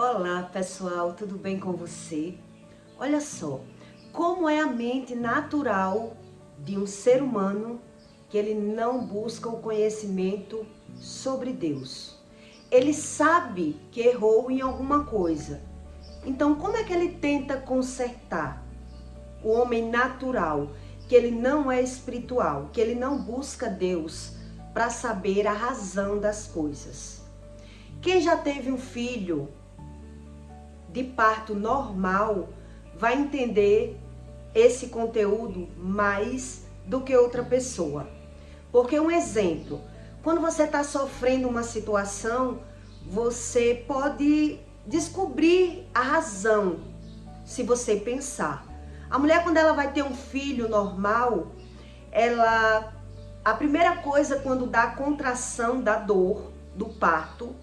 Olá pessoal, tudo bem com você? Olha só, como é a mente natural de um ser humano que ele não busca o conhecimento sobre Deus. Ele sabe que errou em alguma coisa. Então como é que ele tenta consertar? O homem natural, que ele não é espiritual, que ele não busca Deus para saber a razão das coisas. Quem já teve um filho de parto normal vai entender esse conteúdo mais do que outra pessoa. Porque um exemplo, quando você está sofrendo uma situação, você pode descobrir a razão se você pensar. A mulher, quando ela vai ter um filho normal, a primeira coisa, quando dá a contração da dor do parto,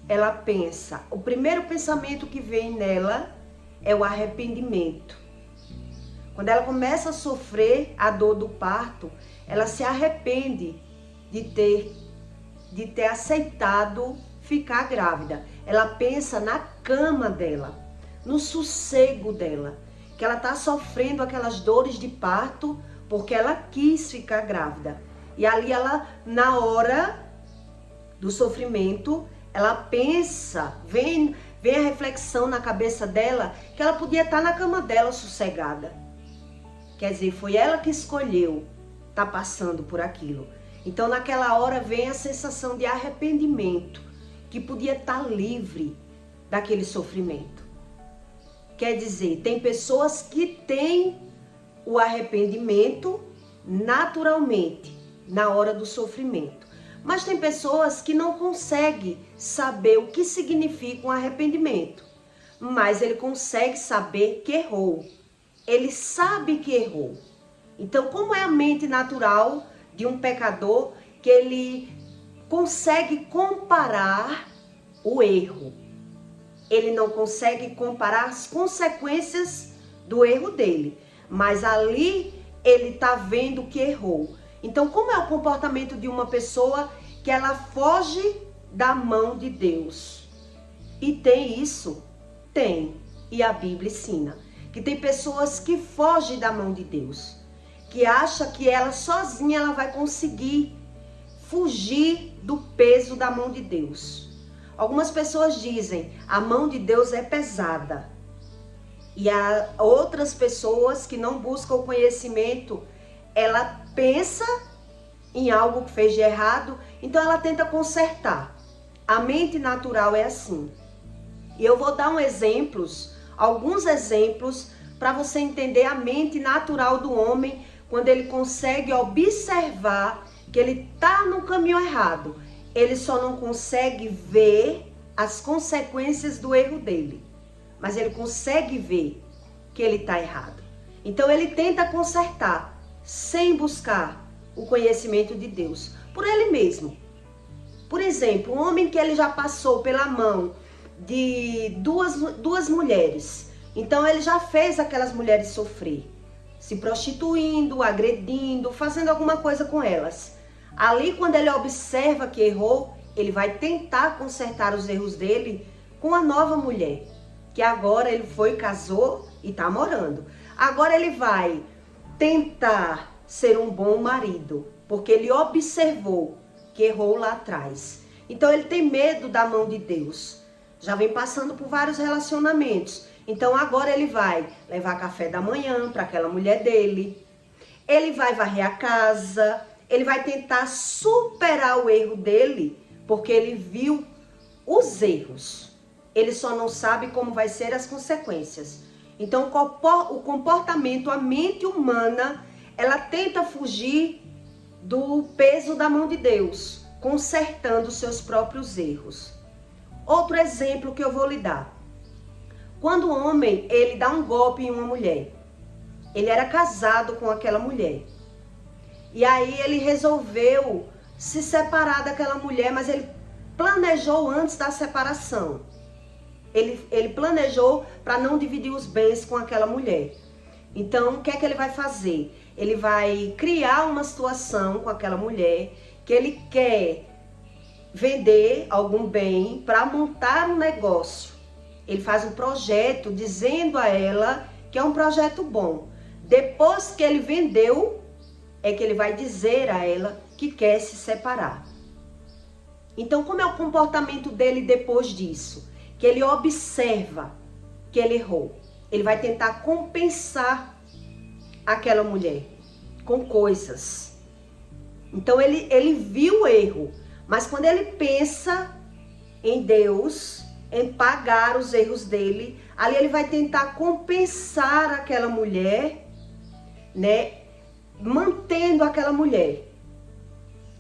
ela pensa, o primeiro pensamento que vem nela é o arrependimento. Quando ela começa a sofrer a dor do parto, ela se arrepende de ter aceitado ficar grávida. Ela pensa na cama dela, no sossego dela, que ela está sofrendo aquelas dores de parto porque ela quis ficar grávida. E ali ela, na hora do sofrimento, ela pensa, vem a reflexão na cabeça dela que ela podia estar na cama dela sossegada. Quer dizer, foi ela que escolheu estar passando por aquilo. Então naquela hora vem a sensação de arrependimento, que podia estar livre daquele sofrimento. Quer dizer, tem pessoas que têm o arrependimento naturalmente, na hora do sofrimento. Mas tem pessoas que não conseguem saber o que significa um arrependimento. Mas ele consegue saber que errou. Ele sabe que errou. Então, como é a mente natural de um pecador que ele consegue comparar o erro? Ele não consegue comparar as consequências do erro dele. Mas ali ele está vendo que errou. Então, como é o comportamento de uma pessoa que ela foge da mão de Deus? E tem isso? Tem. E a Bíblia ensina que tem pessoas que fogem da mão de Deus, que acham que ela sozinha ela vai conseguir fugir do peso da mão de Deus. Algumas pessoas dizem, a mão de Deus é pesada. E há outras pessoas que não buscam o conhecimento, ela pensa em algo que fez de errado, então ela tenta consertar. A mente natural é assim. E eu vou dar alguns exemplos, para você entender a mente natural do homem, quando ele consegue observar que ele está no caminho errado. Ele só não consegue ver as consequências do erro dele, mas ele consegue ver que ele está errado. Então ele tenta consertar, sem buscar o conhecimento de Deus, por ele mesmo. Por exemplo, um homem que ele já passou pela mão de duas mulheres, então ele já fez aquelas mulheres sofrer, se prostituindo, agredindo, fazendo alguma coisa com elas. Ali, quando ele observa que errou, ele vai tentar consertar os erros dele com a nova mulher, que agora ele foi, casou e está morando. Agora ele vai tentar ser um bom marido, porque ele observou que errou lá atrás. Então ele tem medo da mão de Deus. Já vem passando por vários relacionamentos. Então agora ele vai levar café da manhã para aquela mulher dele. Ele vai varrer a casa. Ele vai tentar superar o erro dele, porque ele viu os erros. Ele só não sabe como vai ser as consequências. Então o comportamento, a mente humana, ela tenta fugir do peso da mão de Deus, consertando seus próprios erros. Outro exemplo que eu vou lhe dar. Quando o homem, ele dá um golpe em uma mulher. Ele era casado com aquela mulher. E aí ele resolveu se separar daquela mulher, mas ele planejou antes da separação. Ele planejou para não dividir os bens com aquela mulher. Então, o que é que ele vai fazer? Ele vai criar uma situação com aquela mulher que ele quer vender algum bem para montar um negócio. Ele faz um projeto dizendo a ela que é um projeto bom. Depois que ele vendeu, é que ele vai dizer a ela que quer se separar. Então, como é o comportamento dele depois disso? Que ele observa que ele errou. Ele vai tentar compensar aquela mulher com coisas. Então, ele viu o erro. Mas quando ele pensa em Deus, em pagar os erros dele, ali ele vai tentar compensar aquela mulher, né? Mantendo aquela mulher.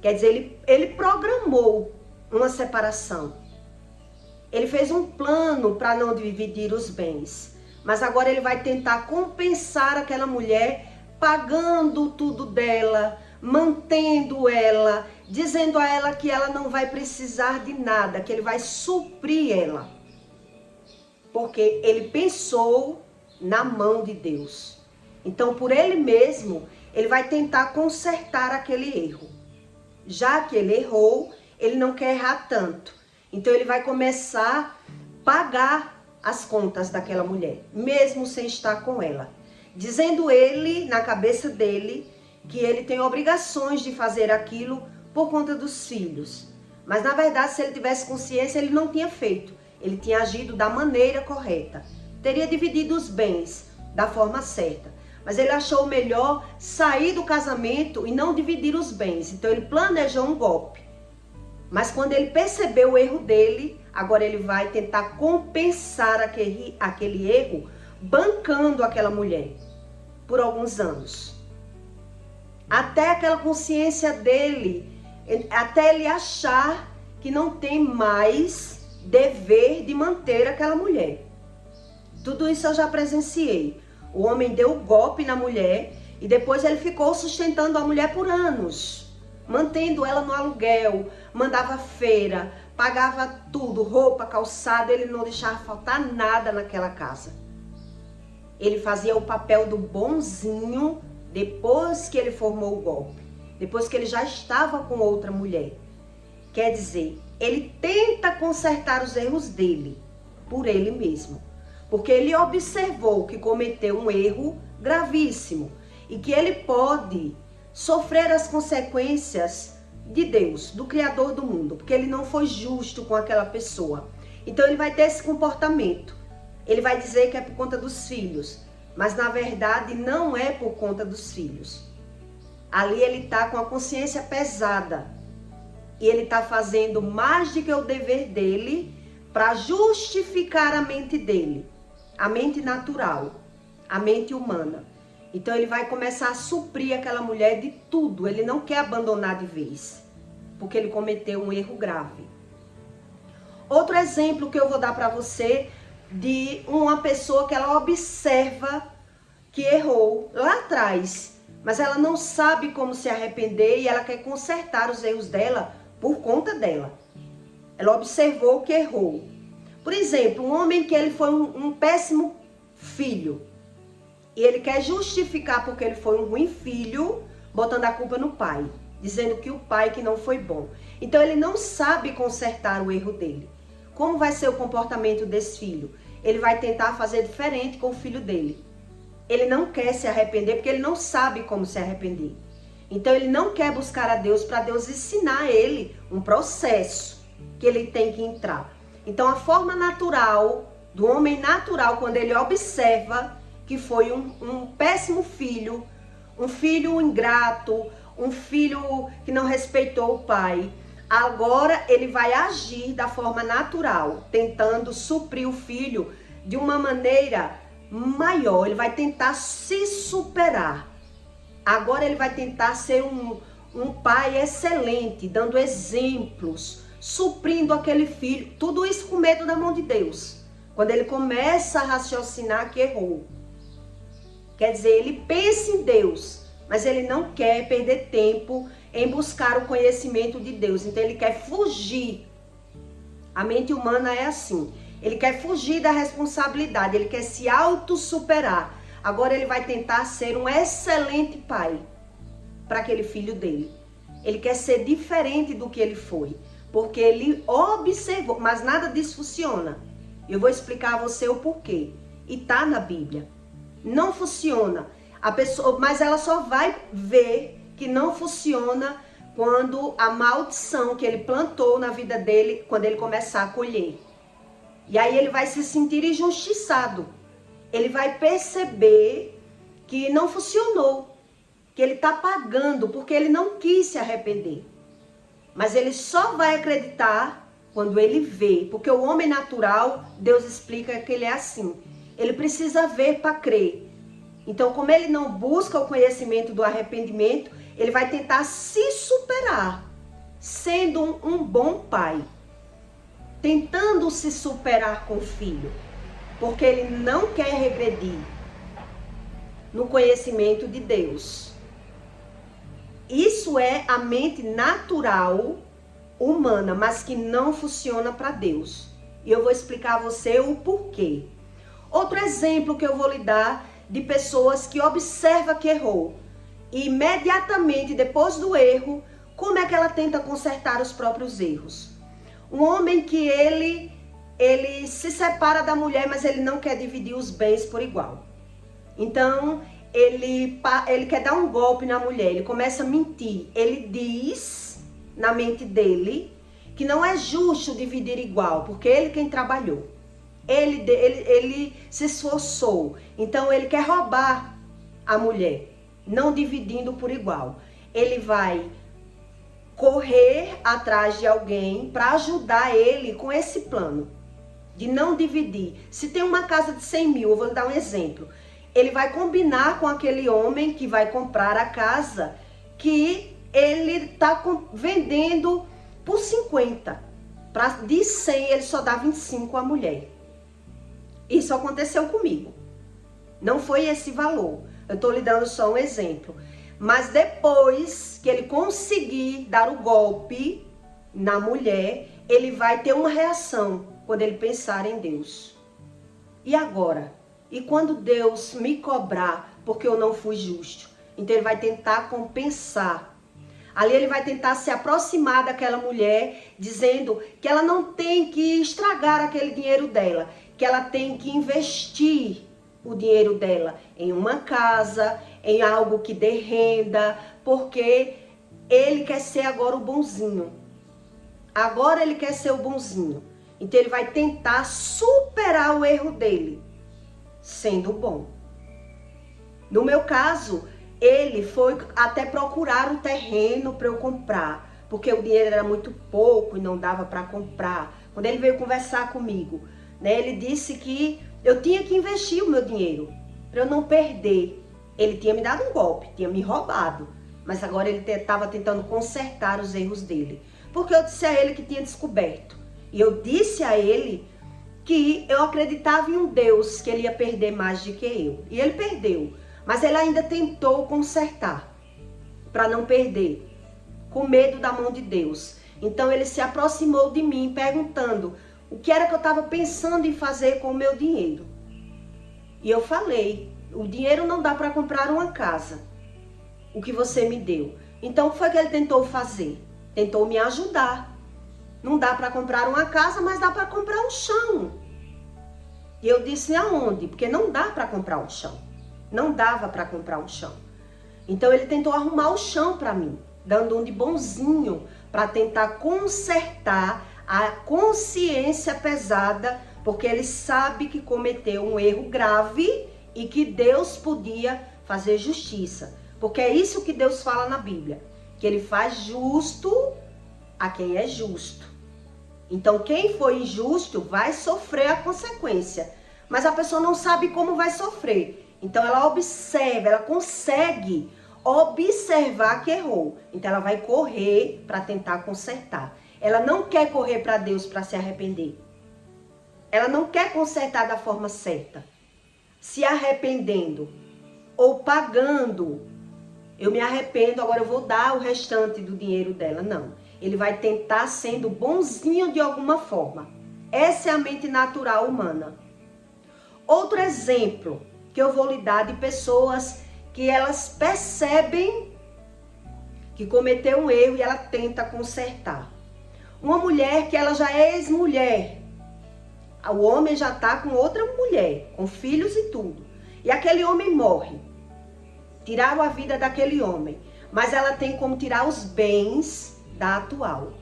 Quer dizer, ele programou uma separação. Ele fez um plano para não dividir os bens. Mas agora ele vai tentar compensar aquela mulher, pagando tudo dela, mantendo ela, dizendo a ela que ela não vai precisar de nada, que ele vai suprir ela. Porque ele pensou na mão de Deus. Então, por ele mesmo, ele vai tentar consertar aquele erro. Já que ele errou, ele não quer errar tanto. Então, ele vai começar a pagar as contas daquela mulher, mesmo sem estar com ela. Dizendo ele, na cabeça dele, que ele tem obrigações de fazer aquilo por conta dos filhos. Mas, na verdade, se ele tivesse consciência, ele não tinha feito. Ele tinha agido da maneira correta. Teria dividido os bens da forma certa. Mas ele achou melhor sair do casamento e não dividir os bens. Então, ele planejou um golpe. Mas quando ele percebeu o erro dele, agora ele vai tentar compensar aquele erro, bancando aquela mulher por alguns anos. Até aquela consciência dele, até ele achar que não tem mais dever de manter aquela mulher. Tudo isso eu já presenciei. O homem deu o golpe na mulher e depois ele ficou sustentando a mulher por anos, mantendo ela no aluguel, mandava feira, pagava tudo, roupa, calçado, ele não deixava faltar nada naquela casa. Ele fazia o papel do bonzinho depois que ele formou o golpe, depois que ele já estava com outra mulher. Quer dizer, ele tenta consertar os erros dele, por ele mesmo. Porque ele observou que cometeu um erro gravíssimo e que ele pode sofrer as consequências de Deus, do Criador do mundo, porque ele não foi justo com aquela pessoa. Então ele vai ter esse comportamento. Ele vai dizer que é por conta dos filhos, mas na verdade não é por conta dos filhos. Ali ele está com a consciência pesada e ele está fazendo mais do que o dever dele para justificar a mente dele. A mente natural, a mente humana. Então ele vai começar a suprir aquela mulher de tudo. Ele não quer abandonar de vez, porque ele cometeu um erro grave. Outro exemplo que eu vou dar para você de uma pessoa que ela observa que errou lá atrás, mas ela não sabe como se arrepender e ela quer consertar os erros dela por conta dela. Ela observou que errou. Por exemplo, um homem que ele foi um péssimo filho e ele quer justificar porque ele foi um ruim filho, botando a culpa no pai, dizendo que o pai que não foi bom. Então ele não sabe consertar o erro dele. Como vai ser o comportamento desse filho? Ele vai tentar fazer diferente com o filho dele. Ele não quer se arrepender porque ele não sabe como se arrepender. Então ele não quer buscar a Deus para Deus ensinar a ele um processo que ele tem que entrar. Então a forma natural do homem natural, quando ele observa que foi um péssimo filho, um filho ingrato, um filho que não respeitou o pai, agora ele vai agir da forma natural, tentando suprir o filho de uma maneira maior. Ele vai tentar se superar. Agora ele vai tentar ser um pai excelente, dando exemplos, suprindo aquele filho. Tudo isso com medo da mão de Deus. Quando ele começa a raciocinar que errou. Quer dizer, ele pensa em Deus, mas ele não quer perder tempo em buscar o conhecimento de Deus. Então ele quer fugir. A mente humana é assim. Ele quer fugir da responsabilidade, ele quer se auto-superar. Agora ele vai tentar ser um excelente pai para aquele filho dele. Ele quer ser diferente do que ele foi, porque ele observou, mas nada disso funciona. E eu vou explicar a você o porquê. E tá na Bíblia. Não funciona. A pessoa, mas ela só vai ver que não funciona quando a maldição que ele plantou na vida dele, quando ele começar a colher. E aí ele vai se sentir injustiçado. Ele vai perceber que não funcionou, que ele está pagando porque ele não quis se arrepender. Mas ele só vai acreditar quando ele vê, porque o homem natural, Deus explica que ele é assim. Ele precisa ver para crer. Então, como ele não busca o conhecimento do arrependimento, ele vai tentar se superar, sendo um bom pai. Tentando se superar com o filho, porque ele não quer regredir no conhecimento de Deus. Isso é a mente natural humana, mas que não funciona para Deus. E eu vou explicar a você o porquê. Outro exemplo que eu vou lhe dar de pessoas que observam que errou. E imediatamente depois do erro, como é que ela tenta consertar os próprios erros? Um homem que ele se separa da mulher, mas ele não quer dividir os bens por igual. Então, ele quer dar um golpe na mulher, ele começa a mentir. Ele diz, na mente dele, que não é justo dividir igual, porque ele quem trabalhou. Ele se esforçou, então ele quer roubar a mulher, não dividindo por igual. Ele vai correr atrás de alguém para ajudar ele com esse plano de não dividir. Se tem uma casa de 100 mil, eu vou lhe dar um exemplo. Ele vai combinar com aquele homem que vai comprar a casa que ele está vendendo por 50. De 100 ele só dá 25 à mulher. Isso aconteceu comigo. Não foi esse valor. Eu estou lhe dando só um exemplo. Mas depois que ele conseguir dar o golpe na mulher, ele vai ter uma reação quando ele pensar em Deus. E agora? E quando Deus me cobrar porque eu não fui justo? Então ele vai tentar compensar. Ali ele vai tentar se aproximar daquela mulher, dizendo que ela não tem que estragar aquele dinheiro dela, que ela tem que investir o dinheiro dela em uma casa, em algo que dê renda, porque ele quer ser agora o bonzinho. Agora ele quer ser o bonzinho. Então ele vai tentar superar o erro dele, sendo bom. No meu caso, ele foi até procurar um terreno para eu comprar, porque o dinheiro era muito pouco e não dava para comprar. Quando ele veio conversar comigo, né, ele disse que eu tinha que investir o meu dinheiro para eu não perder. Ele tinha me dado um golpe, tinha me roubado, mas agora ele estava tentando consertar os erros dele. Porque eu disse a ele que tinha descoberto. E eu disse a ele que eu acreditava em um Deus que ele ia perder mais do que eu. E ele perdeu, mas ele ainda tentou consertar para não perder, com medo da mão de Deus. Então ele se aproximou de mim perguntando o que era que eu estava pensando em fazer com o meu dinheiro. E eu falei, o dinheiro não dá para comprar uma casa, o que você me deu. Então o que foi que ele tentou fazer? Tentou me ajudar. Não dá para comprar uma casa, mas dá para comprar um chão. E eu disse, aonde? Porque não dá para comprar um chão. Não dava para comprar um chão. Então ele tentou arrumar o chão para mim, dando um de bonzinho, para tentar consertar a consciência pesada, porque ele sabe que cometeu um erro grave e que Deus podia fazer justiça. Porque é isso que Deus fala na Bíblia, que ele faz justo a quem é justo. Então quem foi injusto vai sofrer a consequência, mas a pessoa não sabe como vai sofrer. Então ela observa, ela consegue observar que errou. Então ela vai correr para tentar consertar. Ela não quer correr para Deus para se arrepender. Ela não quer consertar da forma certa. Se arrependendo ou pagando. Eu me arrependo, agora eu vou dar o restante do dinheiro dela. Não. Ele vai tentar sendo bonzinho de alguma forma. Essa é a mente natural humana. Outro exemplo que eu vou lhe dar de pessoas que elas percebem que cometeu um erro e ela tenta consertar. Uma mulher que ela já é ex-mulher, O homem já está com outra mulher, com filhos e tudo. E aquele homem morre. Tiraram a vida daquele homem. Mas ela tem como tirar os bens da atual.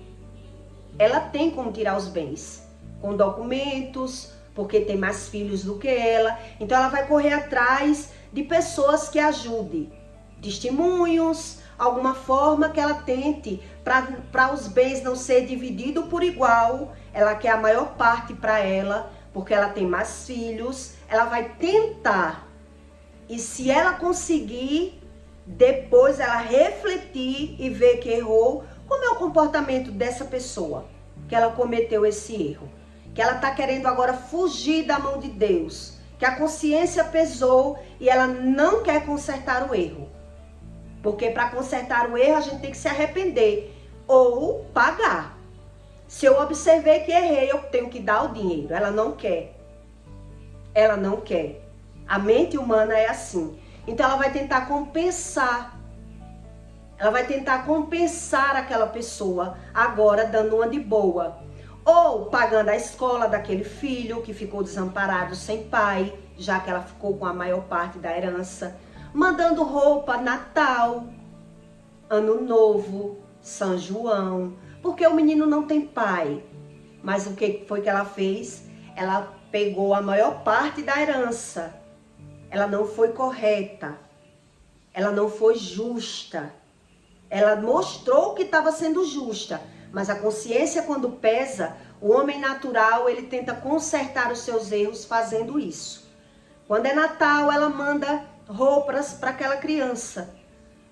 Ela tem como tirar os bens. Com documentos, porque tem mais filhos do que ela. Então ela vai correr atrás de pessoas que ajudem. Testemunhos, alguma forma que ela tente para os bens não ser divididos por igual. Ela quer a maior parte para ela, porque ela tem mais filhos. Ela vai tentar. E se ela conseguir, depois ela refletir e ver que errou, como é o comportamento dessa pessoa que ela cometeu esse erro? Que ela está querendo agora fugir da mão de Deus, que a consciência pesou e ela não quer consertar o erro. Porque para consertar o erro a gente tem que se arrepender ou pagar. Se eu observei que errei, eu tenho que dar o dinheiro. Ela não quer. Ela não quer. A mente humana é assim. Então ela vai tentar compensar. Ela vai tentar compensar aquela pessoa agora dando uma de boa. Ou pagando a escola daquele filho que ficou desamparado sem pai, já que ela ficou com a maior parte da herança. Mandando roupa, Natal, Ano Novo, São João. Porque o menino não tem pai. Mas o que foi que ela fez? Ela pegou a maior parte da herança. Ela não foi correta. Ela não foi justa. Ela mostrou que estava sendo justa. Mas a consciência, quando pesa, o homem natural, ele tenta consertar os seus erros fazendo isso. Quando é Natal, ela manda roupas para aquela criança.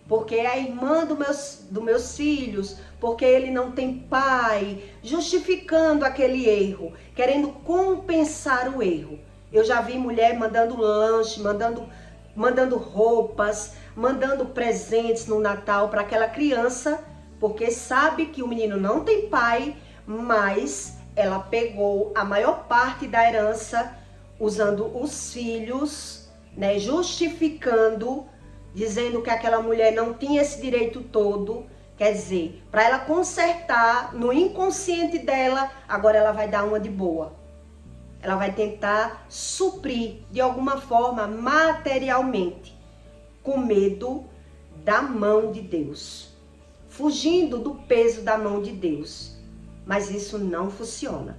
Porque é a irmã dos meus filhos, porque ele não tem pai, justificando aquele erro, querendo compensar o erro. Eu já vi mulher mandando lanche, mandando roupas, mandando presentes no Natal para aquela criança, porque sabe que o menino não tem pai, mas ela pegou a maior parte da herança usando os filhos, né, justificando, dizendo que aquela mulher não tinha esse direito todo. Quer dizer, para ela consertar no inconsciente dela, agora ela vai dar uma de boa. Ela vai tentar suprir de alguma forma materialmente, com medo da mão de Deus, fugindo do peso da mão de Deus. Mas isso não funciona.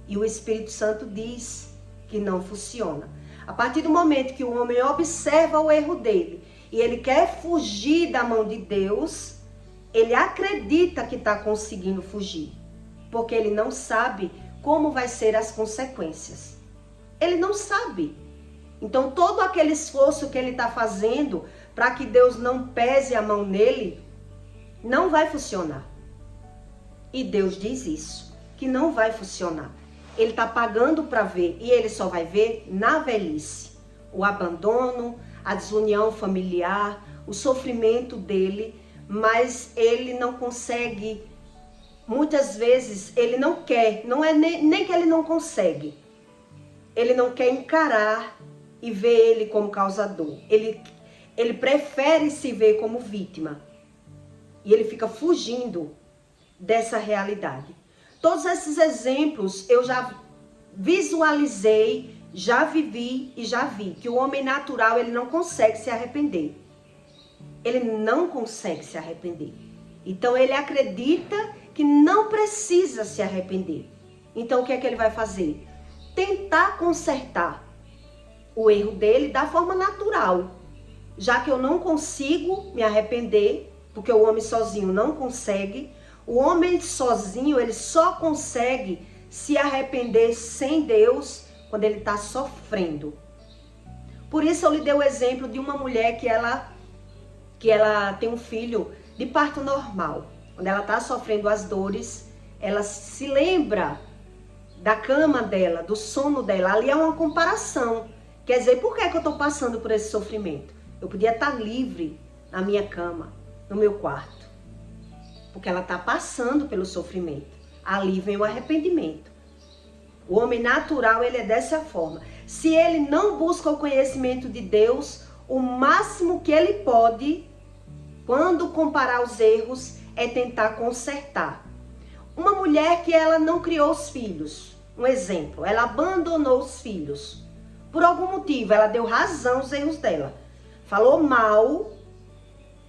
E o Espírito Santo diz que não funciona. A partir do momento que o homem observa o erro dele e ele quer fugir da mão de Deus, ele acredita que está conseguindo fugir, porque ele não sabe como vai ser as consequências. Ele não sabe. Então todo aquele esforço que ele está fazendo para que Deus não pese a mão nele, não vai funcionar. E Deus diz isso, que não vai funcionar. Ele está pagando para ver, e ele só vai ver na velhice. O abandono, a desunião familiar, o sofrimento dele, mas ele não consegue, muitas vezes ele não quer, não é nem que ele não consegue. Ele não quer encarar e ver ele como causador. Ele prefere se ver como vítima. E ele fica fugindo dessa realidade. Todos esses exemplos eu já visualizei, já vivi e já vi. Que o homem natural, ele não consegue se arrepender. Ele não consegue se arrepender. Então ele acredita que não precisa se arrepender. Então o que é que ele vai fazer? Tentar consertar o erro dele da forma natural. Já que eu não consigo me arrepender, porque o homem sozinho não consegue. O homem sozinho, ele só consegue se arrepender sem Deus quando ele está sofrendo. Por isso eu lhe dei o exemplo de uma mulher que ela tem um filho de parto normal. Quando ela está sofrendo as dores, ela se lembra da cama dela, do sono dela. Ali é uma comparação. Quer dizer, por que eu estou passando por esse sofrimento? Eu podia estar livre na minha cama, no meu quarto. Porque ela está passando pelo sofrimento. Ali vem o arrependimento. O homem natural, ele é dessa forma. Se ele não busca o conhecimento de Deus, o máximo que ele pode, quando comparar os erros, é tentar consertar. Uma mulher que ela não criou os filhos. Um exemplo, ela abandonou os filhos. Por algum motivo, ela deu razão aos erros dela. Falou mal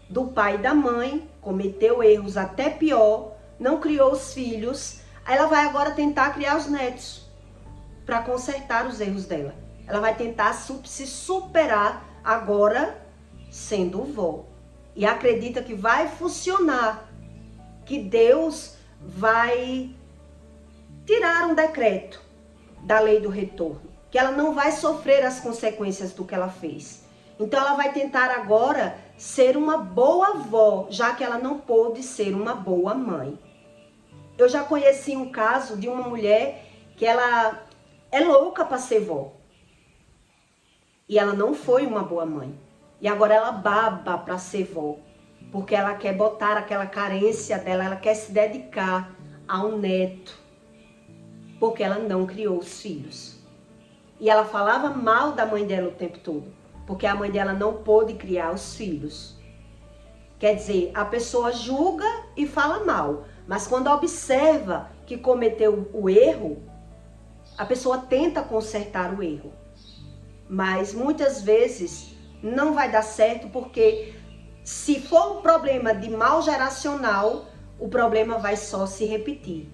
do pai e da mãe, cometeu erros até pior, não criou os filhos. Aí ela vai agora tentar criar os netos para consertar os erros dela. Ela vai tentar se superar agora sendo vó. E acredita que vai funcionar, que Deus vai tirar um decreto da lei do retorno, que ela não vai sofrer as consequências do que ela fez. Então ela vai tentar agora ser uma boa avó, já que ela não pôde ser uma boa mãe. Eu já conheci um caso de uma mulher que ela é louca para ser vó. E ela não foi uma boa mãe. E agora ela baba para ser vó, porque ela quer botar aquela carência dela, ela quer se dedicar ao neto, porque ela não criou os filhos. E ela falava mal da mãe dela o tempo todo, porque a mãe dela não pôde criar os filhos. Quer dizer, a pessoa julga e fala mal, mas quando observa que cometeu o erro, a pessoa tenta consertar o erro. Mas muitas vezes não vai dar certo, porque se for um problema de mal geracional, o problema vai só se repetir.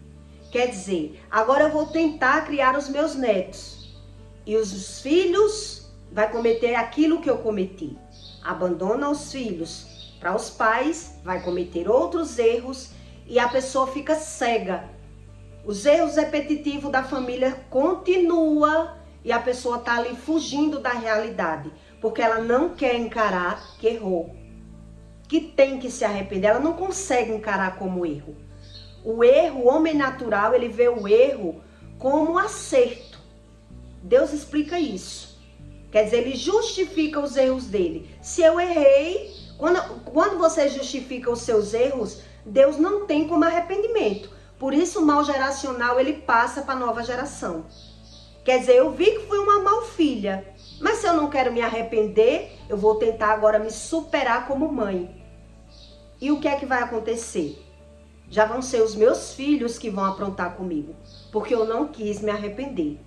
Quer dizer, agora eu vou tentar criar os meus netos. E os filhos vai cometer aquilo que eu cometi. Abandona os filhos para os pais, vai cometer outros erros e a pessoa fica cega. Os erros repetitivos da família continuam e a pessoa está ali fugindo da realidade, porque ela não quer encarar que errou, que tem que se arrepender. Ela não consegue encarar como erro. O erro, o homem natural, ele vê o erro como um acerto. Deus explica isso. Quer dizer, ele justifica os erros dele. Se eu errei, quando você justifica os seus erros, Deus não tem como arrependimento. Por isso o mal geracional ele passa para a nova geração. Quer dizer, eu vi que fui uma mal filha, mas se eu não quero me arrepender, eu vou tentar agora me superar como mãe. E o que é que vai acontecer? Já vão ser os meus filhos que vão aprontar comigo, porque eu não quis me arrepender.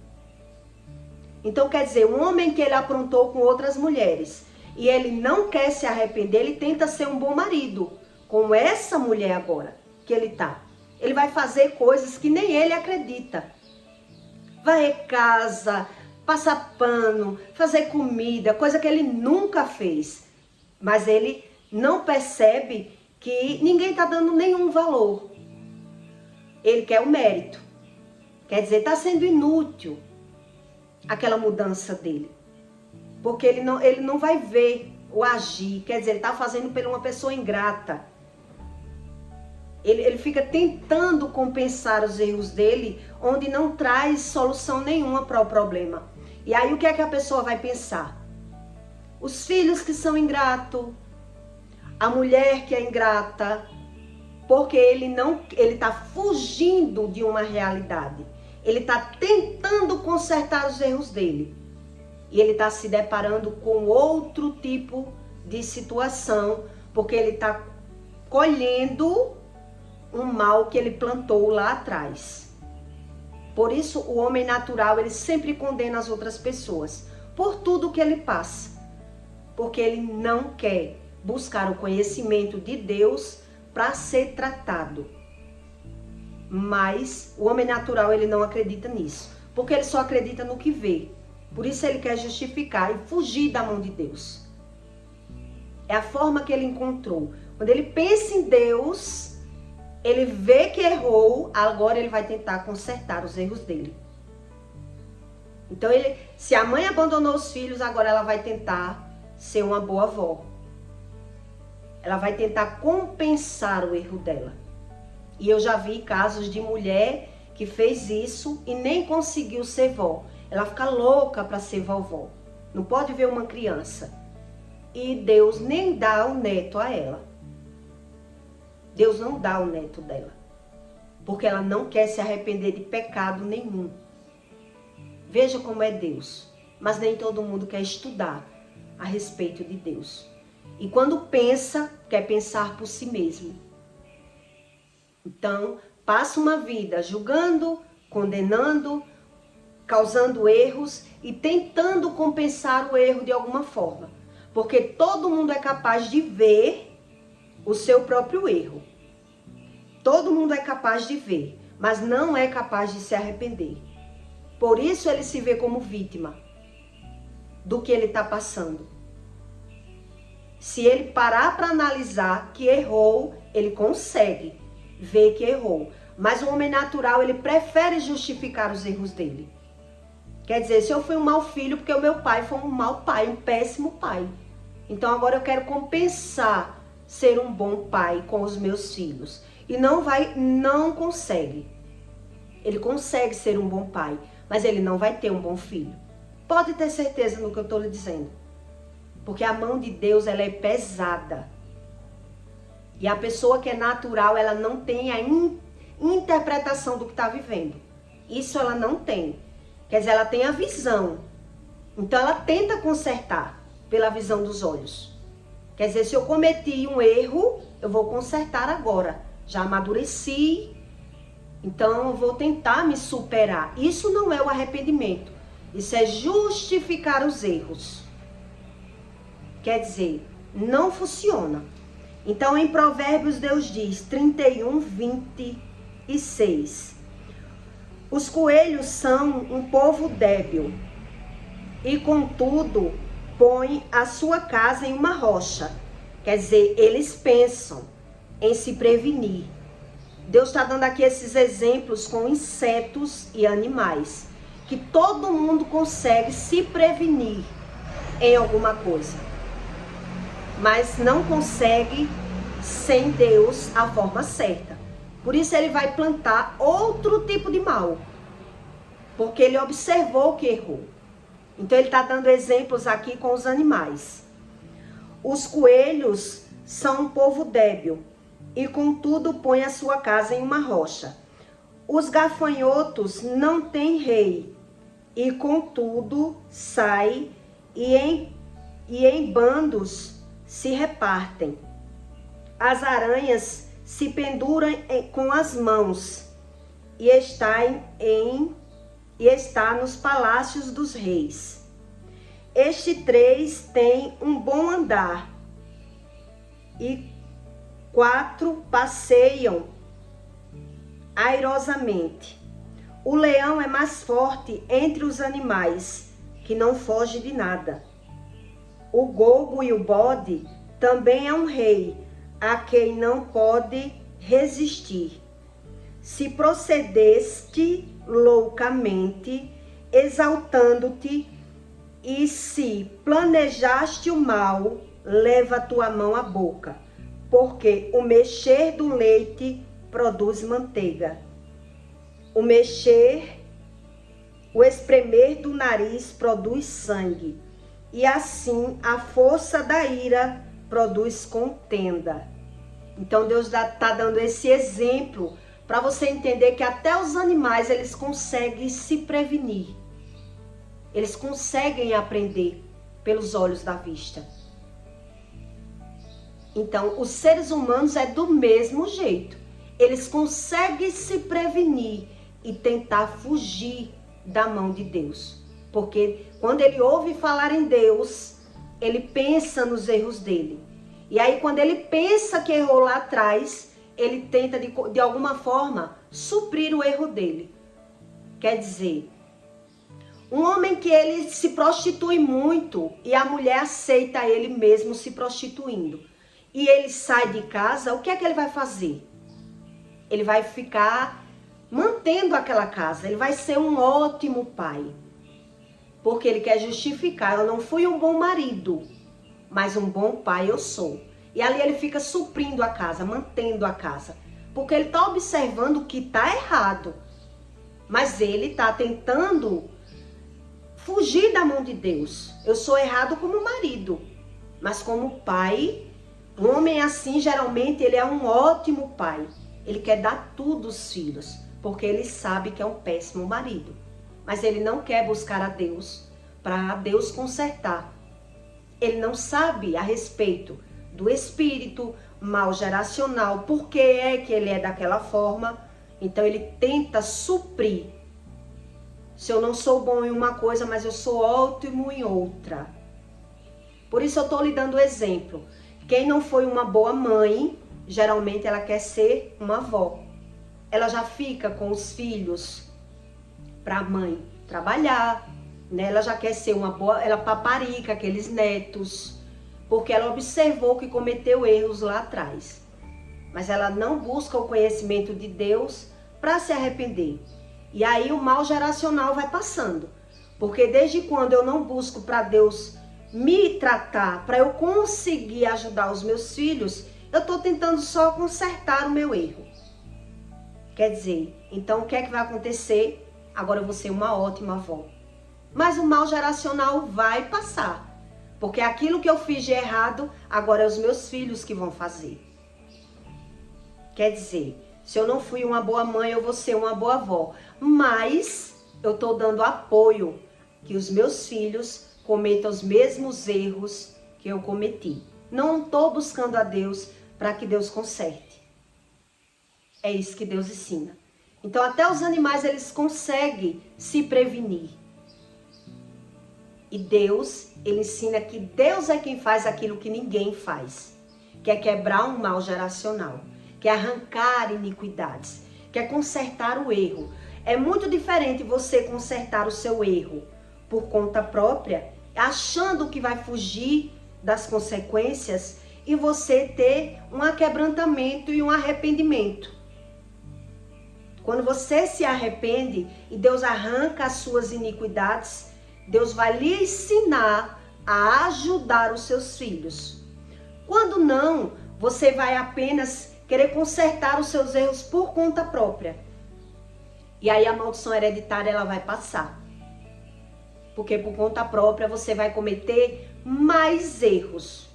Então, quer dizer, um homem que ele aprontou com outras mulheres e ele não quer se arrepender, ele tenta ser um bom marido com essa mulher agora que ele tá. Ele vai fazer coisas que nem ele acredita. Varrer casa, passar pano, fazer comida, coisa que ele nunca fez. Mas ele não percebe que ninguém está dando nenhum valor. Ele quer o mérito. Quer dizer, está sendo inútil aquela mudança dele. Porque ele não vai ver o agir. Quer dizer, ele está fazendo por uma pessoa ingrata. Ele fica tentando compensar os erros dele, onde não traz solução nenhuma para o problema. E aí o que é que a pessoa vai pensar? Os filhos que são ingratos, a mulher que é ingrata, porque ele está fugindo de uma realidade. Ele está tentando consertar os erros dele. E ele está se deparando com outro tipo de situação, porque ele está colhendo um mal que ele plantou lá atrás. Por isso, o homem natural, ele sempre condena as outras pessoas por tudo que ele passa. Porque ele não quer buscar o conhecimento de Deus para ser tratado. Mas o homem natural, ele não acredita nisso. Porque ele só acredita no que vê. Por isso ele quer justificar e fugir da mão de Deus. É a forma que ele encontrou. Quando ele pensa em Deus, ele vê que errou, agora ele vai tentar consertar os erros dele. Então, se a mãe abandonou os filhos, agora ela vai tentar ser uma boa avó. Ela vai tentar compensar o erro dela. E eu já vi casos de mulher que fez isso e nem conseguiu ser vó. Ela fica louca para ser vovó. Não pode ver uma criança. E Deus nem dá o neto a ela. Deus não dá o neto dela, porque ela não quer se arrepender de pecado nenhum. Veja como é Deus, mas nem todo mundo quer estudar a respeito de Deus. E quando pensa, quer pensar por si mesmo. Então, passa uma vida julgando, condenando, causando erros e tentando compensar o erro de alguma forma. Porque todo mundo é capaz de ver o seu próprio erro. Todo mundo é capaz de ver, mas não é capaz de se arrepender. Por isso ele se vê como vítima do que ele está passando. Se ele parar para analisar que errou, ele consegue ver que errou. Mas o homem natural, ele prefere justificar os erros dele. Quer dizer, se eu fui um mau filho porque o meu pai foi um mau pai, um péssimo pai. Então agora eu quero compensar ser um bom pai com os meus filhos. E não consegue. Ele consegue ser um bom pai, mas ele não vai ter um bom filho. Pode ter certeza no que eu estou lhe dizendo. Porque a mão de Deus, ela é pesada. E a pessoa que é natural, ela não tem a interpretação do que está vivendo. Isso ela não tem. Quer dizer, ela tem a visão. Então ela tenta consertar pela visão dos olhos. Quer dizer, se eu cometi um erro, eu vou consertar agora. Já amadureci, então eu vou tentar me superar. Isso não é o arrependimento. Isso é justificar os erros. Quer dizer, não funciona. Então em Provérbios Deus diz, 31, 26. Os coelhos são um povo débil e contudo põe a sua casa em uma rocha. Quer dizer, eles pensam em se prevenir. Deus está dando aqui esses exemplos com insetos e animais, que todo mundo consegue se prevenir em alguma coisa, mas não consegue sem Deus a forma certa. Por isso ele vai plantar outro tipo de mal, porque ele observou que errou. Então ele está dando exemplos aqui com os animais. Os coelhos são um povo débil e contudo põe a sua casa em uma rocha. Os gafanhotos não têm rei e contudo sai e em bandos se repartem. As aranhas se penduram com as mãos e está nos palácios dos reis. Estes três têm um bom andar e 4 passeiam airosamente. O leão é mais forte entre os animais, que não foge de nada. O golgo e o bode também é um rei, a quem não pode resistir. Se procedeste loucamente, exaltando-te, e se planejaste o mal, leva a tua mão à boca, porque o mexer do leite produz manteiga. O espremer do nariz produz sangue, e assim a força da ira produz contenda. Então Deus está dando esse exemplo para você entender que até os animais, eles conseguem se prevenir. Eles conseguem aprender pelos olhos da vista. Então, os seres humanos é do mesmo jeito. Eles conseguem se prevenir e tentar fugir da mão de Deus. Porque quando ele ouve falar em Deus, ele pensa nos erros dele. E aí, quando ele pensa que errou lá atrás, ele tenta de alguma forma suprir o erro dele. Quer dizer, um homem que ele se prostitui muito e a mulher aceita ele mesmo se prostituindo, e ele sai de casa, o que é que ele vai fazer? Ele vai ficar mantendo aquela casa, ele vai ser um ótimo pai, porque ele quer justificar, eu não fui um bom marido, mas um bom pai eu sou. E ali ele fica suprindo a casa, mantendo a casa, porque ele está observando que está errado, mas ele está tentando fugir da mão de Deus. Eu sou errado como marido, mas como pai, um homem assim, geralmente, ele é um ótimo pai. Ele quer dar tudo aos filhos, porque ele sabe que é um péssimo marido. Mas ele não quer buscar a Deus, para Deus consertar. Ele não sabe a respeito do espírito mal geracional, por que é que ele é daquela forma. Então ele tenta suprir Se eu não sou bom em uma coisa, mas eu sou ótimo em outra. Por isso eu estou lhe dando exemplo. Quem não foi uma boa mãe, geralmente ela quer ser uma avó. Ela já fica com os filhos para a mãe trabalhar, né? Ela já quer ser uma boa, ela paparica aqueles netos, porque ela observou que cometeu erros lá atrás. Mas ela não busca o conhecimento de Deus para se arrepender. E aí o mal geracional vai passando. Porque desde quando eu não busco para Deus me tratar, para eu conseguir ajudar os meus filhos, eu estou tentando só consertar o meu erro. Quer dizer, então o que é que vai acontecer? Agora eu vou ser uma ótima avó. Mas o mal geracional vai passar. Porque aquilo que eu fiz de errado, agora é os meus filhos que vão fazer. Quer dizer, se eu não fui uma boa mãe, eu vou ser uma boa avó. Mas eu estou dando apoio que os meus filhos cometam os mesmos erros que eu cometi. Não estou buscando a Deus para que Deus conserte. É isso que Deus ensina. Então até os animais eles conseguem se prevenir. E Deus, ele ensina que Deus é quem faz aquilo que ninguém faz. Que é quebrar um mal geracional. Que é arrancar iniquidades. Que é consertar o erro. É muito diferente você consertar o seu erro por conta própria, achando que vai fugir das consequências, e você ter um aquebrantamento e um arrependimento. Quando você se arrepende e Deus arranca as suas iniquidades, Deus vai lhe ensinar a ajudar os seus filhos. Quando não, você vai apenas querer consertar os seus erros por conta própria. E aí a maldição hereditária ela vai passar. Porque por conta própria você vai cometer mais erros.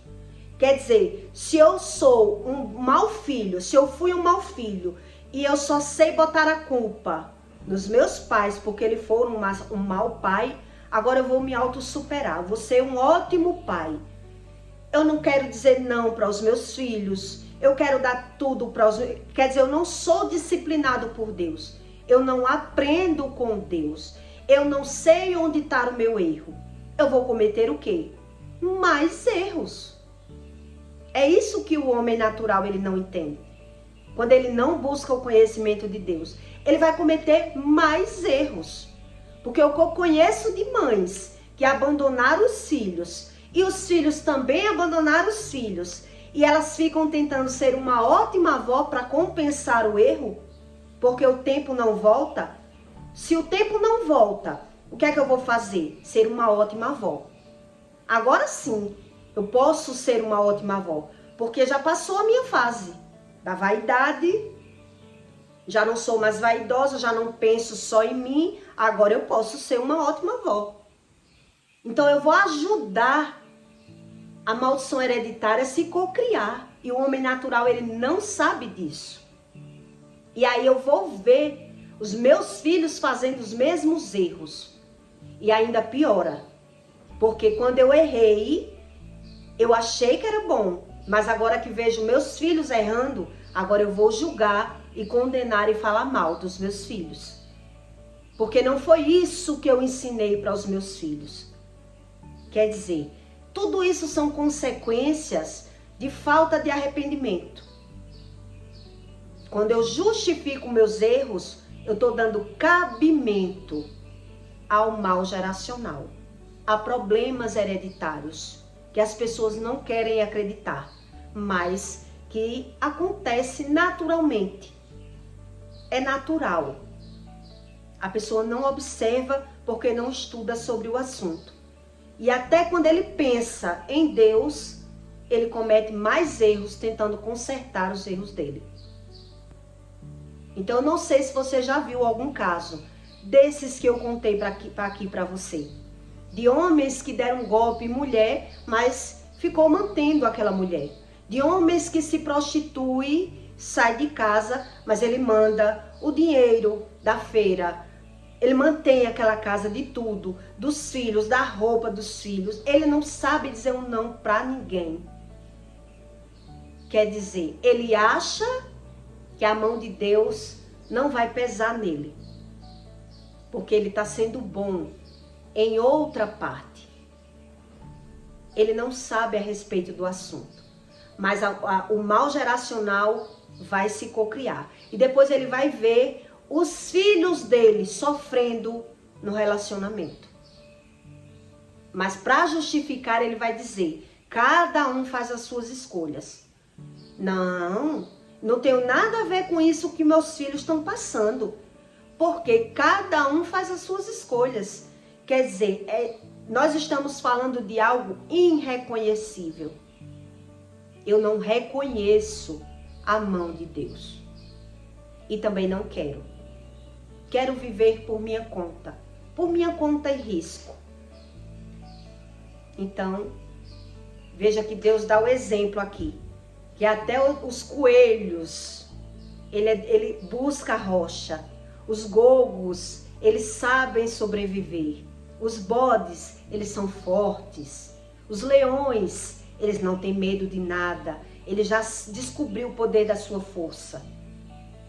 Quer dizer, se eu sou um mau filho, se eu fui um mau filho, e eu só sei botar a culpa nos meus pais porque eles foram um mau pai, agora eu vou me autossuperar, vou ser um ótimo pai. Eu não quero dizer não para os meus filhos, eu quero dar tudo para os... Quer dizer, eu não sou disciplinado por Deus, eu não aprendo com Deus, eu não sei onde está o meu erro. Eu vou cometer o quê? Mais erros. É isso que o homem natural ele não entende. Quando ele não busca o conhecimento de Deus, ele vai cometer mais erros. Porque eu conheço de mães que abandonaram os filhos, e os filhos também abandonaram os filhos, e elas ficam tentando ser uma ótima avó para compensar o erro, porque o tempo não volta. Se o tempo não volta, o que é que eu vou fazer? Ser uma ótima avó. Agora sim, eu posso ser uma ótima avó, porque já passou a minha fase da vaidade, já não sou mais vaidosa, já não penso só em mim, agora eu posso ser uma ótima avó. Então eu vou ajudar a maldição hereditária a se cocriar, e o homem natural ele não sabe disso. E aí eu vou ver os meus filhos fazendo os mesmos erros, e ainda piora, porque quando eu errei, eu achei que era bom, mas agora que vejo meus filhos errando, agora eu vou julgar e condenar e falar mal dos meus filhos. Porque não foi isso que eu ensinei para os meus filhos. Quer dizer, tudo isso são consequências de falta de arrependimento. Quando eu justifico meus erros, eu estou dando cabimento ao mal geracional, a problemas hereditários, que as pessoas não querem acreditar, mas que acontece naturalmente. É natural. A pessoa não observa porque não estuda sobre o assunto. E até quando ele pensa em Deus, ele comete mais erros tentando consertar os erros dele. Então eu não sei se você já viu algum caso desses que eu contei aqui para você. De homens que deram um golpe em mulher, mas ficou mantendo aquela mulher. De homens que se prostituem, sai de casa, mas ele manda o dinheiro da feira. Ele mantém aquela casa de tudo, dos filhos, da roupa dos filhos. Ele não sabe dizer um não para ninguém. Quer dizer, ele acha que a mão de Deus não vai pesar nele. porque ele está sendo bom em outra parte. Ele não sabe a respeito do assunto, mas o mal geracional vai se cocriar. E depois ele vai ver os filhos dele sofrendo no relacionamento. Mas para justificar, ele vai dizer, cada um faz as suas escolhas. Não tenho nada a ver com isso que meus filhos estão passando. Porque cada um faz as suas escolhas. Quer dizer, nós estamos falando de algo irreconhecível. Eu não reconheço a mão de Deus. E também não quero. Quero viver por minha conta. Por minha conta e risco. Então, veja que Deus dá o exemplo aqui. Que até os coelhos, ele busca a rocha. Os gogos, eles sabem sobreviver. Os bodes, eles são fortes. Os leões, eles não têm medo de nada. Ele já descobriu o poder da sua força.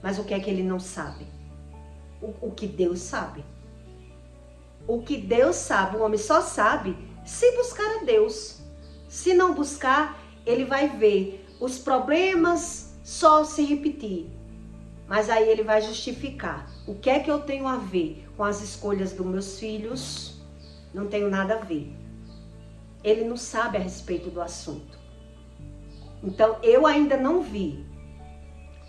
Mas o que é que ele não sabe? O que Deus sabe. O que Deus sabe, o homem só sabe se buscar a Deus. Se não buscar, ele vai ver os problemas só se repetir. Mas aí ele vai justificar. O que é que eu tenho a ver com as escolhas dos meus filhos? Não tenho nada a ver. Ele não sabe a respeito do assunto. Então, eu ainda não vi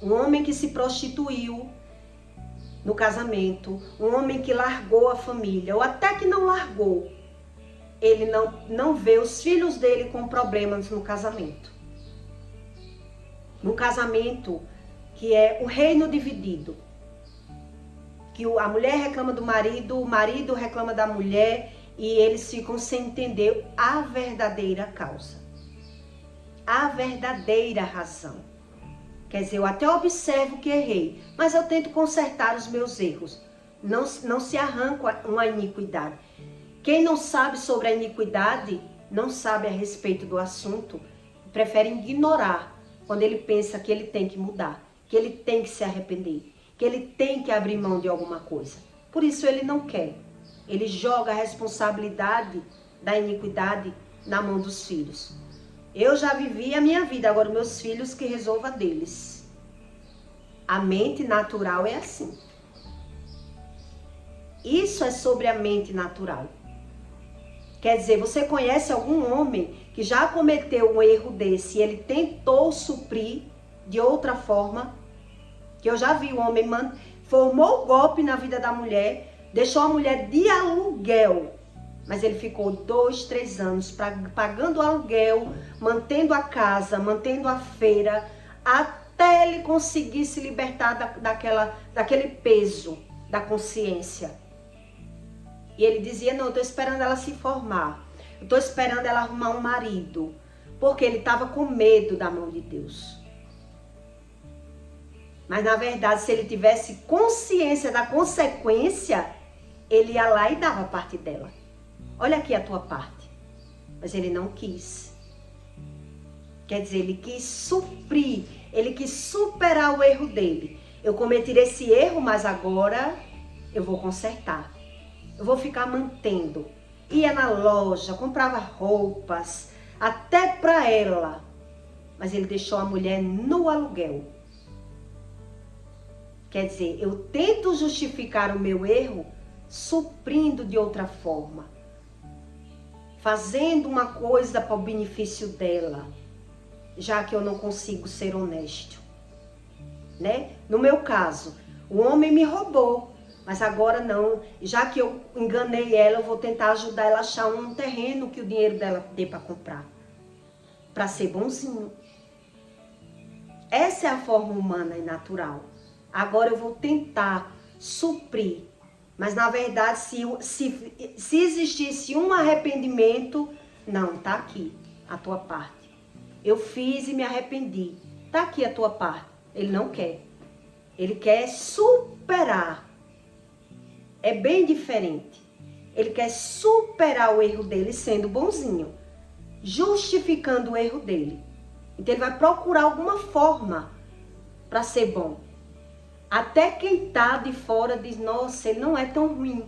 um homem que se prostituiu no casamento, um homem que largou a família, ou até que não largou, ele não vê os filhos dele com problemas no casamento. No casamento que é o reino dividido. Que a mulher reclama do marido, o marido reclama da mulher e eles ficam sem entender a verdadeira causa. A verdadeira razão. Quer dizer, eu até observo que errei, mas eu tento consertar os meus erros. Não se arranca uma iniquidade. Quem não sabe sobre a iniquidade, não sabe a respeito do assunto, prefere ignorar quando ele pensa que ele tem que mudar, que ele tem que se arrepender, que ele tem que abrir mão de alguma coisa. Por isso ele não quer. Ele joga a responsabilidade da iniquidade na mão dos filhos. Eu já vivi a minha vida, agora meus filhos que resolvam deles. A mente natural é assim. Isso é sobre a mente natural. Quer dizer, você conhece algum homem que já cometeu um erro desse e ele tentou suprir de outra forma? Que eu já vi um homem formou o golpe na vida da mulher, deixou a mulher de aluguel, mas ele ficou 2, 3 anos pagando aluguel, mantendo a casa, mantendo a feira, até ele conseguir se libertar daquele peso da consciência. E ele dizia, não, eu estou esperando ela se formar, eu estou esperando ela arrumar um marido, porque ele estava com medo da mão de Deus. Mas na verdade, se ele tivesse consciência da consequência, ele ia lá e dava a parte dela. Olha aqui a tua parte. Mas ele não quis. Quer dizer, ele quis suprir, ele quis superar o erro dele. Eu cometi esse erro, mas agora eu vou consertar. Eu vou ficar mantendo. Ia na loja, comprava roupas, até para ela. Mas ele deixou a mulher no aluguel. Quer dizer, eu tento justificar o meu erro suprindo de outra forma. Fazendo uma coisa para o benefício dela. Já que eu não consigo ser honesto. Né? No meu caso, o homem me roubou. Mas agora não, já que eu enganei ela, eu vou tentar ajudar ela a achar um terreno que o dinheiro dela dê para comprar. Para ser bonzinho. Essa é a forma humana e natural. Agora eu vou tentar suprir. Mas na verdade, se existisse um arrependimento, não, tá aqui a tua parte. Eu fiz e me arrependi. Tá aqui a tua parte. Ele não quer. Ele quer superar. É bem diferente. Ele quer superar o erro dele sendo bonzinho, justificando o erro dele. Então ele vai procurar alguma forma para ser bom. Até quem está de fora diz, nossa, ele não é tão ruim.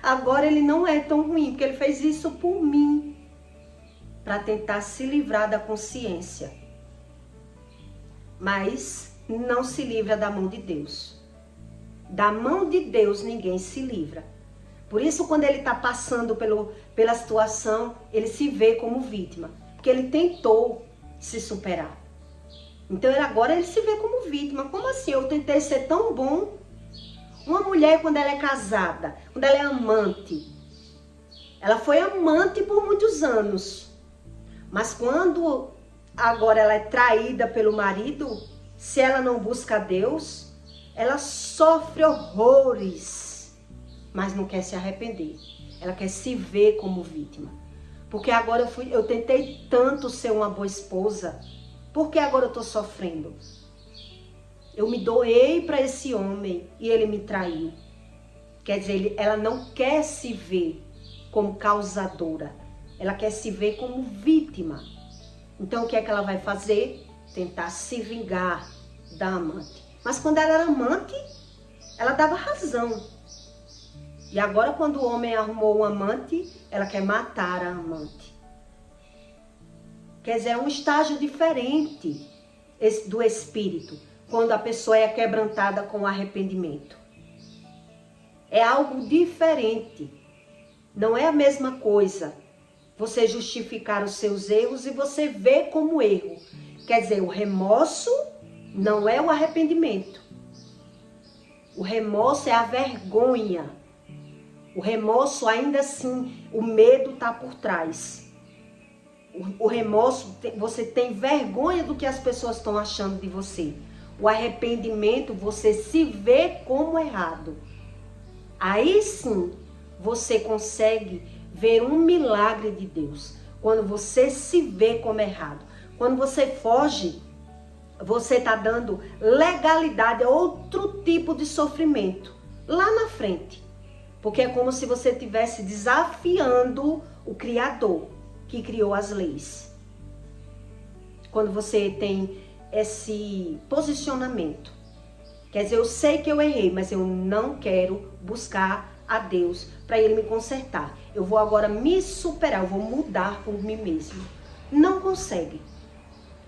Agora ele não é tão ruim, porque ele fez isso por mim. Para tentar se livrar da consciência. Mas não se livra da mão de Deus. Da mão de Deus ninguém se livra. Por isso, quando ele está passando pela situação, ele se vê como vítima. Porque ele tentou se superar. Então agora ele se vê como vítima. Como assim? Eu tentei ser tão bom. Uma mulher, quando ela é casada, quando ela é amante, ela foi amante por muitos anos. Mas quando agora ela é traída pelo marido, se ela não busca Deus, ela sofre horrores, mas não quer se arrepender. Ela quer se ver como vítima. Porque agora eu tentei tanto ser uma boa esposa. Por que agora eu estou sofrendo? Eu me doei para esse homem e ele me traiu. Quer dizer, ela não quer se ver como causadora. Ela quer se ver como vítima. Então o que é que ela vai fazer? Tentar se vingar da amante. Mas quando ela era amante, ela dava razão. E agora quando o homem arrumou um amante, ela quer matar a amante. Quer dizer, é um estágio diferente do espírito, quando a pessoa é quebrantada com arrependimento. É algo diferente. Não é a mesma coisa você justificar os seus erros e você ver como erro. Quer dizer, o remorso não é o arrependimento. O remorso é a vergonha. O remorso, ainda assim, o medo está por trás. O remorso, você tem vergonha do que as pessoas estão achando de você. O arrependimento, você se vê como errado. Aí sim, você consegue ver um milagre de Deus. Quando você se vê como errado. Quando você foge, você está dando legalidade a outro tipo de sofrimento. Lá na frente. Porque é como se você estivesse desafiando o Criador que criou as leis. Quando você tem esse posicionamento. Quer dizer, eu sei que eu errei, mas eu não quero buscar a Deus para Ele me consertar. Eu vou agora me superar, eu vou mudar por mim mesmo. Não consegue.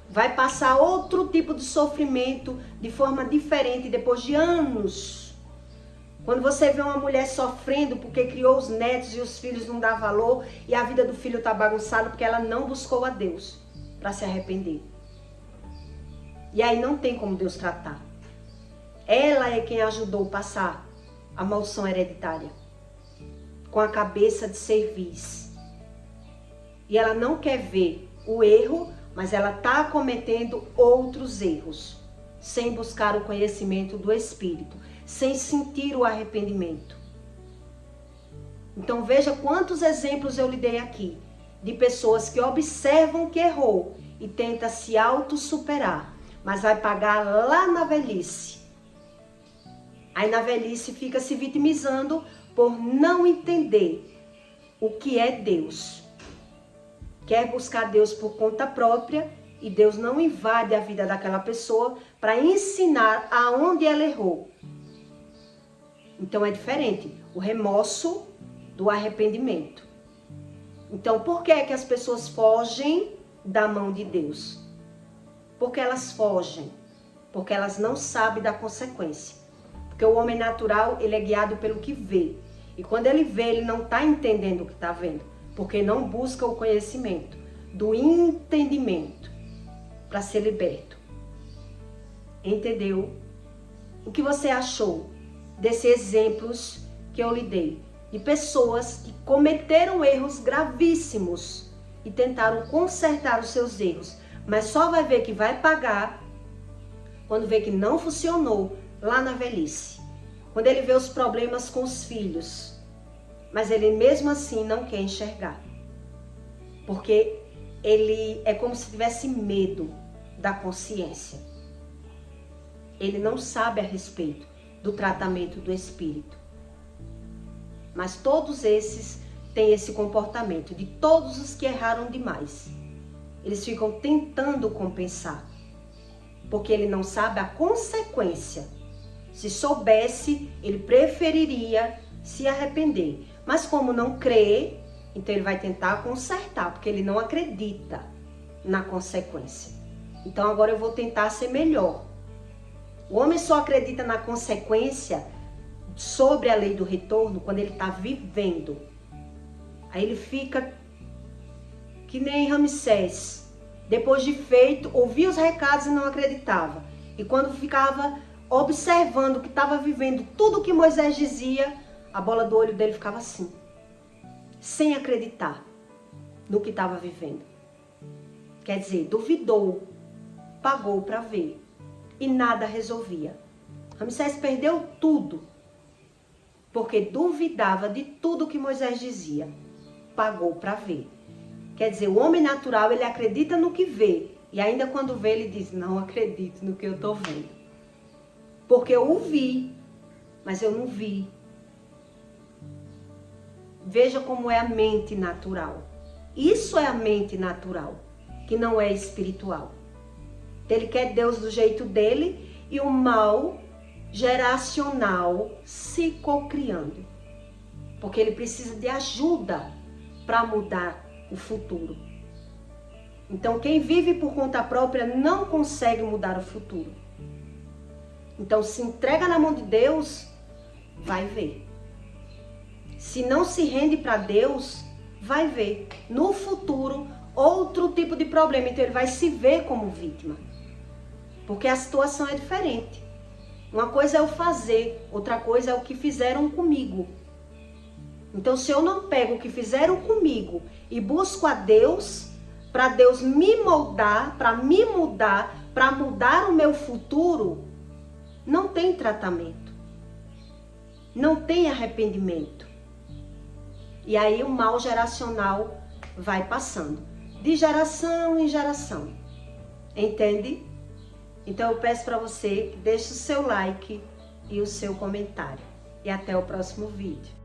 Vai passar outro tipo de sofrimento de forma diferente depois de anos. Quando você vê uma mulher sofrendo porque criou os netos e os filhos não dá valor e a vida do filho está bagunçada porque ela não buscou a Deus para se arrepender. E aí não tem como Deus tratar. Ela é quem ajudou a passar a maldição hereditária com a cabeça de cerviz. E ela não quer ver o erro, mas ela está cometendo outros erros sem buscar o conhecimento do Espírito, sem sentir o arrependimento. Então veja quantos exemplos eu lhe dei aqui, de pessoas que observam que errou e tenta se auto-superar, mas vai pagar lá na velhice. Aí na velhice fica se vitimizando por não entender o que é Deus. Quer buscar Deus por conta própria e Deus não invade a vida daquela pessoa para ensinar aonde ela errou. Então é diferente o remorso do arrependimento. Então por que é que as pessoas fogem da mão de Deus? Porque elas fogem, porque elas não sabem da consequência. Porque o homem natural, ele é guiado pelo que vê. E quando ele vê, ele não está entendendo o que está vendo. Porque não busca o conhecimento do entendimento para ser liberto. Entendeu? O que você achou desses exemplos que eu lhe dei? De pessoas que cometeram erros gravíssimos e tentaram consertar os seus erros. Mas só vai ver que vai pagar quando vê que não funcionou lá na velhice. Quando ele vê os problemas com os filhos. Mas ele mesmo assim não quer enxergar. Porque ele é como se tivesse medo da consciência. Ele não sabe a respeito do tratamento do espírito. Mas todos esses têm esse comportamento, de todos os que erraram demais. Eles ficam tentando compensar. Porque ele não sabe a consequência Se soubesse, ele preferiria se arrepender. Mas como não crê, então ele vai tentar consertar, porque ele não acredita na consequência. Então agora eu vou tentar ser melhor. O homem só acredita na consequência sobre a lei do retorno quando ele está vivendo. Aí ele fica que nem Ramsés. Depois de feito, ouvia os recados e não acreditava. E quando ficava observando que estava vivendo tudo o que Moisés dizia, a bola do olho dele ficava assim, sem acreditar no que estava vivendo. Quer dizer, duvidou, pagou para ver e nada resolvia. Ramsés perdeu tudo, porque duvidava de tudo que Moisés dizia, pagou para ver. Quer dizer, o homem natural, ele acredita no que vê, e ainda quando vê, ele diz, não acredito no que eu estou vendo. Porque eu o vi, mas eu não vi. Veja como é a mente natural. Isso é a mente natural, que não é espiritual. Ele quer Deus do jeito dele e o mal geracional se cocriando. Porque ele precisa de ajuda para mudar o futuro. Então, quem vive por conta própria não consegue mudar o futuro. Então, se entrega na mão de Deus, vai ver. Se não se rende para Deus, vai ver no futuro outro tipo de problema. Então, ele vai se ver como vítima. Porque a situação é diferente. Uma coisa é o fazer, outra coisa é o que fizeram comigo. Então, se eu não pego o que fizeram comigo e busco a Deus, para Deus me moldar, para me mudar, para mudar o meu futuro, não tem tratamento. Não tem arrependimento. E aí o mal geracional vai passando, de geração em geração. Entende? Então eu peço para você que deixe o seu like e o seu comentário. E até o próximo vídeo.